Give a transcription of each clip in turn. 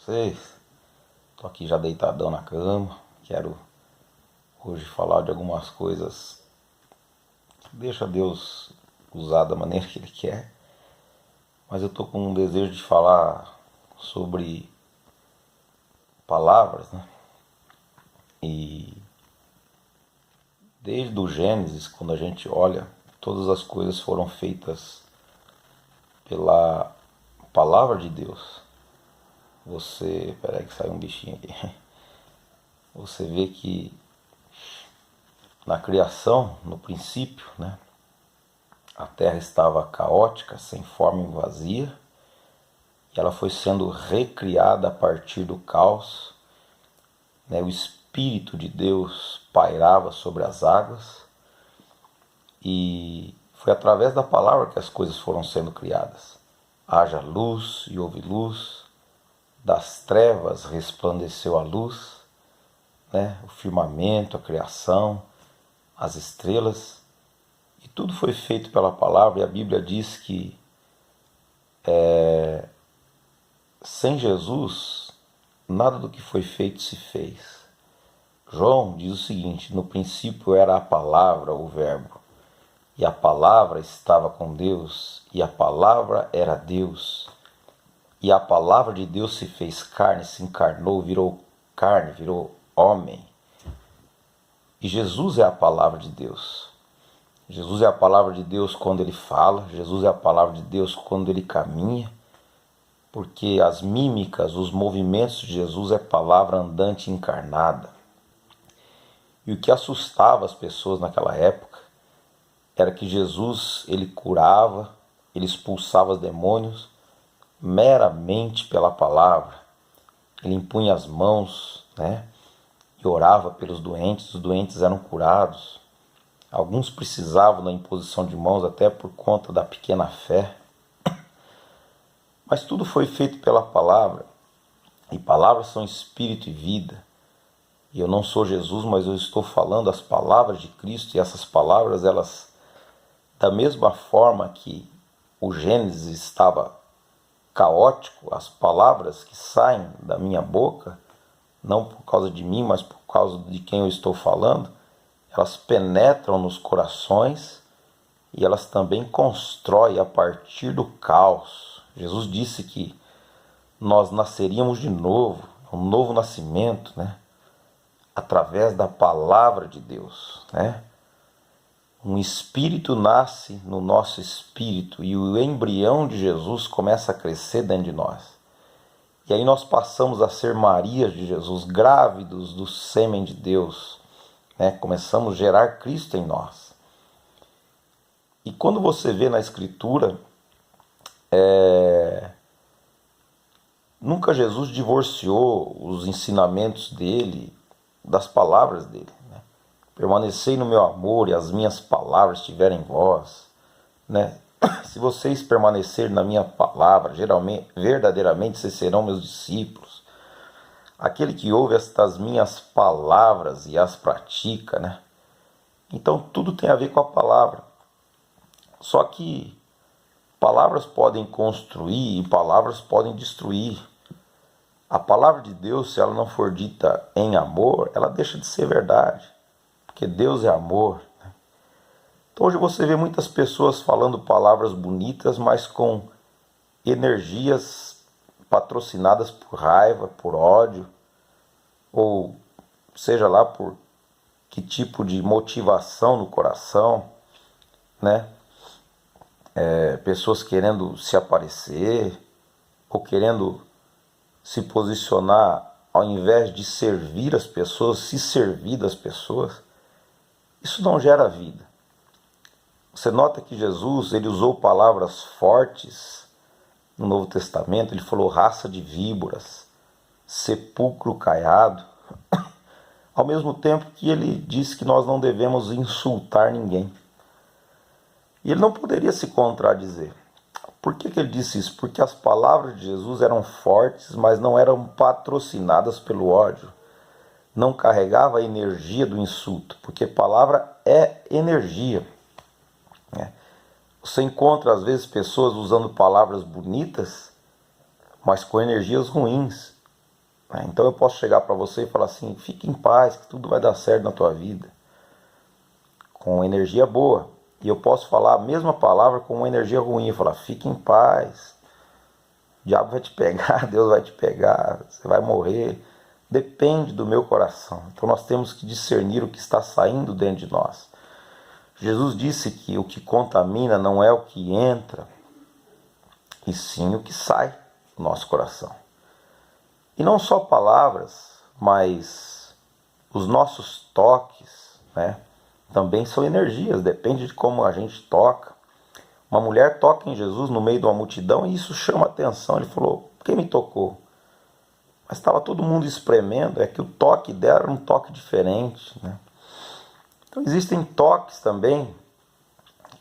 vocês. Tô aqui já deitadão na cama. Quero hoje falar de algumas coisas. Deixa Deus usar da maneira que Ele quer. Mas eu tô com um desejo de falar sobre palavras, né? E desde o Gênesis, quando a gente olha, todas as coisas foram feitas pela palavra de Deus. Peraí que saiu um bichinho aqui. Você vê que na criação, no princípio, né, a terra estava caótica, sem forma e vazia, e ela foi sendo recriada a partir do caos, né, o Espírito de Deus pairava sobre as águas, e foi através da palavra que as coisas foram sendo criadas. Haja luz e houve luz, das trevas resplandeceu a luz, né, o firmamento, a criação, as estrelas, e tudo foi feito pela palavra. E a Bíblia diz que sem Jesus nada do que foi feito se fez. João diz o seguinte: no princípio era a palavra, o verbo, e a palavra estava com Deus, e a palavra era Deus, e a palavra de Deus se fez carne, se encarnou, virou carne, virou homem. E Jesus é a palavra de Deus. Jesus é a palavra de Deus quando Ele fala, Jesus é a palavra de Deus quando Ele caminha, porque as mímicas, os movimentos de Jesus é palavra andante encarnada. E o que assustava as pessoas naquela época era que Jesus, Ele curava, Ele expulsava os demônios meramente pela palavra. Ele impunha as mãos, né, e orava pelos doentes, os doentes eram curados. Alguns precisavam da imposição de mãos até por conta da pequena fé. Mas tudo foi feito pela palavra, e palavras são espírito e vida. E eu não sou Jesus, mas eu estou falando as palavras de Cristo, e essas palavras, elas, da mesma forma que o Gênesis estava caótico, as palavras que saem da minha boca, não por causa de mim, mas por causa de quem eu estou falando, elas penetram nos corações e elas também constroem a partir do caos. Jesus disse que nós nasceríamos de novo, um novo nascimento, né? Através da palavra de Deus, né? Um espírito nasce no nosso espírito e o embrião de Jesus começa a crescer dentro de nós. E aí nós passamos a ser Marias de Jesus, grávidos do sêmen de Deus, né? Começamos a gerar Cristo em nós. E quando você vê na Escritura, nunca Jesus divorciou os ensinamentos dele das palavras dele, né? Permanecei no meu amor e as minhas palavras estiverem em vós, né? Se vocês permanecerem na minha palavra, verdadeiramente vocês serão meus discípulos. Aquele que ouve estas minhas palavras e as pratica, né? Então tudo tem a ver com a palavra. Só que palavras podem construir e palavras podem destruir. A palavra de Deus, se ela não for dita em amor, ela deixa de ser verdade, porque Deus é amor. Então hoje você vê muitas pessoas falando palavras bonitas, mas com energias patrocinadas por raiva, por ódio, ou seja lá por que tipo de motivação no coração, né? Pessoas querendo se aparecer, ou querendo se posicionar ao invés de servir as pessoas, se servir das pessoas. Isso não gera vida. Você nota que Jesus, ele usou palavras fortes no Novo Testamento. Ele falou raça de víboras, sepulcro caiado, ao mesmo tempo que ele disse que nós não devemos insultar ninguém. E ele não poderia se contradizer. Por que ele disse isso? Porque as palavras de Jesus eram fortes, mas não eram patrocinadas pelo ódio. Não carregava a energia do insulto, porque palavra é energia. Você encontra às vezes pessoas usando palavras bonitas, mas com energias ruins. né? Então eu posso chegar para você e falar assim: fique em paz, que tudo vai dar certo na tua vida, com energia boa. E eu posso falar a mesma palavra com uma energia ruim, falar: fique em paz, o diabo vai te pegar, Deus vai te pegar, você vai morrer. Depende do meu coração. Então nós temos que discernir o que está saindo dentro de nós. Jesus disse que o que contamina não é o que entra, e sim o que sai do nosso coração. E não só palavras, mas os nossos toques, né, também são energias, depende de como a gente toca. Uma mulher toca em Jesus no meio de uma multidão e isso chama atenção. Ele falou: quem me tocou? Mas estava todo mundo espremendo, é que o toque dela era um toque diferente, né? Então existem toques também,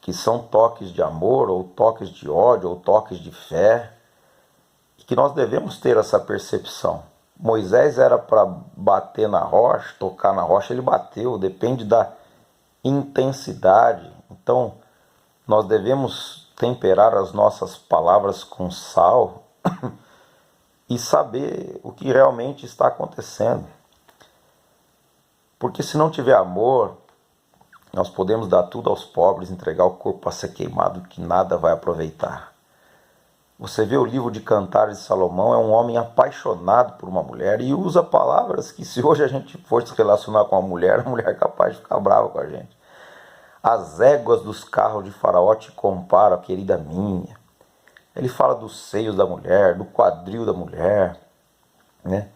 que são toques de amor, ou toques de ódio, ou toques de fé, e que nós devemos ter essa percepção. Moisés era para bater na rocha, tocar na rocha, ele bateu, depende da intensidade. Então, nós devemos temperar as nossas palavras com sal e saber o que realmente está acontecendo. Porque se não tiver amor, nós podemos dar tudo aos pobres, entregar o corpo para ser queimado, que nada vai aproveitar. Você vê o livro de Cantares de Salomão, é um homem apaixonado por uma mulher e usa palavras que, se hoje a gente for se relacionar com a mulher é capaz de ficar brava com a gente. As éguas dos carros de Faraó te comparam, querida minha. Ele fala dos seios da mulher, do quadril da mulher, né?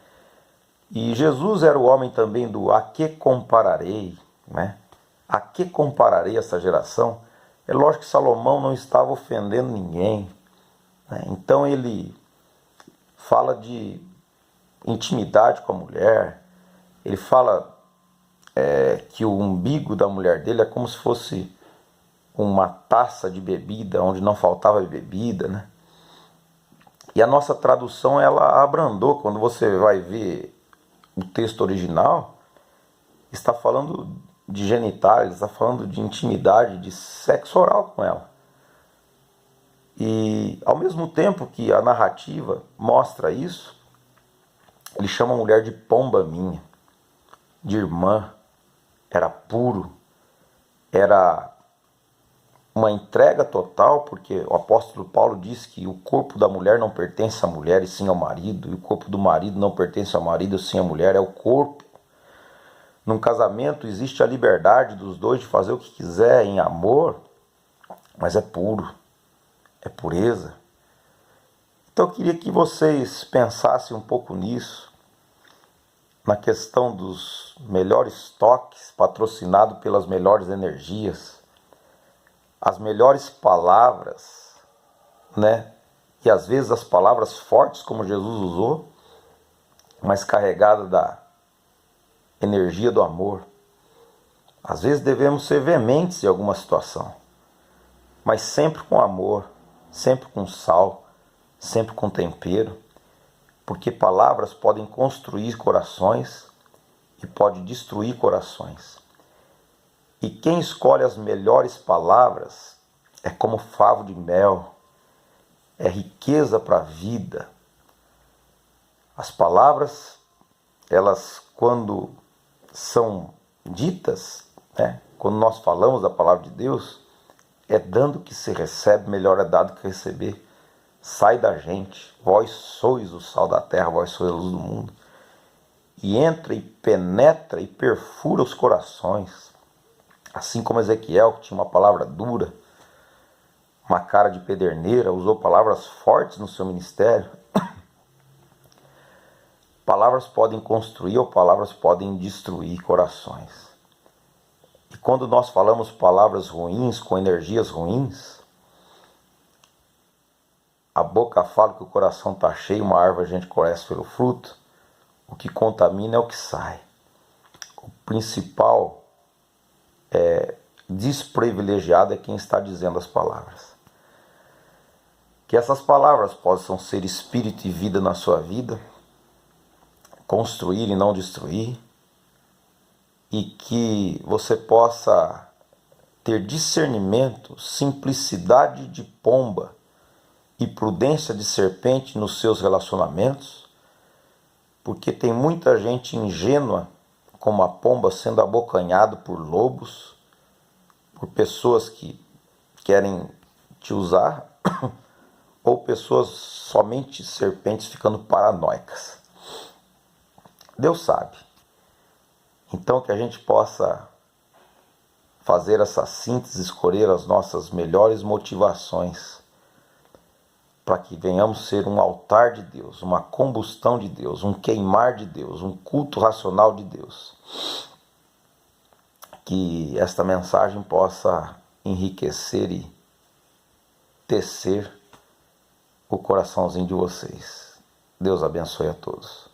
E Jesus era o homem também do a que compararei, né? A que compararei essa geração? É lógico que Salomão não estava ofendendo ninguém, né? Então ele fala de intimidade com a mulher, ele fala que o umbigo da mulher dele é como se fosse uma taça de bebida, onde não faltava bebida, né? E a nossa tradução, ela abrandou. Quando você vai ver o texto original, está falando de genitais, está falando de intimidade, de sexo oral com ela. E ao mesmo tempo que a narrativa mostra isso, ele chama a mulher de pomba minha, de irmã. Era puro, era uma entrega total, porque o apóstolo Paulo diz que o corpo da mulher não pertence à mulher e sim ao marido, e o corpo do marido não pertence ao marido e sim à mulher, é o corpo. Num casamento existe a liberdade dos dois de fazer o que quiser em amor, mas é puro, é pureza. Então eu queria que vocês pensassem um pouco nisso, na questão dos melhores toques, patrocinado pelas melhores energias, as melhores palavras, né? E às vezes as palavras fortes, como Jesus usou, mas carregadas da energia do amor. Às vezes devemos ser veementes em alguma situação, mas sempre com amor, sempre com sal, sempre com tempero, porque palavras podem construir corações e pode destruir corações. E quem escolhe as melhores palavras é como favo de mel, é riqueza para a vida. As palavras, elas quando são ditas, né, quando nós falamos da palavra de Deus, é dando que se recebe, melhor é dado que receber. Sai da gente, vós sois o sal da terra, vós sois a luz do mundo. E entra e penetra e perfura os corações. Assim como Ezequiel, que tinha uma palavra dura, uma cara de pederneira, usou palavras fortes no seu ministério. Palavras podem construir ou palavras podem destruir corações. E quando nós falamos palavras ruins, com energias ruins, a boca fala que o coração está cheio, uma árvore a gente conhece pelo fruto. O que contamina é o que sai. O principal desprivilegiado é quem está dizendo as palavras. Que essas palavras possam ser espírito e vida na sua vida, construir e não destruir, e que você possa ter discernimento, simplicidade de pomba e prudência de serpente nos seus relacionamentos, porque tem muita gente ingênua, como a pomba, sendo abocanhado por lobos, por pessoas que querem te usar, ou pessoas somente serpentes ficando paranoicas. Deus sabe. Então que a gente possa fazer essa síntese, escolher as nossas melhores motivações, para que venhamos ser um altar de Deus, uma combustão de Deus, um queimar de Deus, um culto racional de Deus. Que esta mensagem possa enriquecer e tecer o coraçãozinho de vocês. Deus abençoe a todos.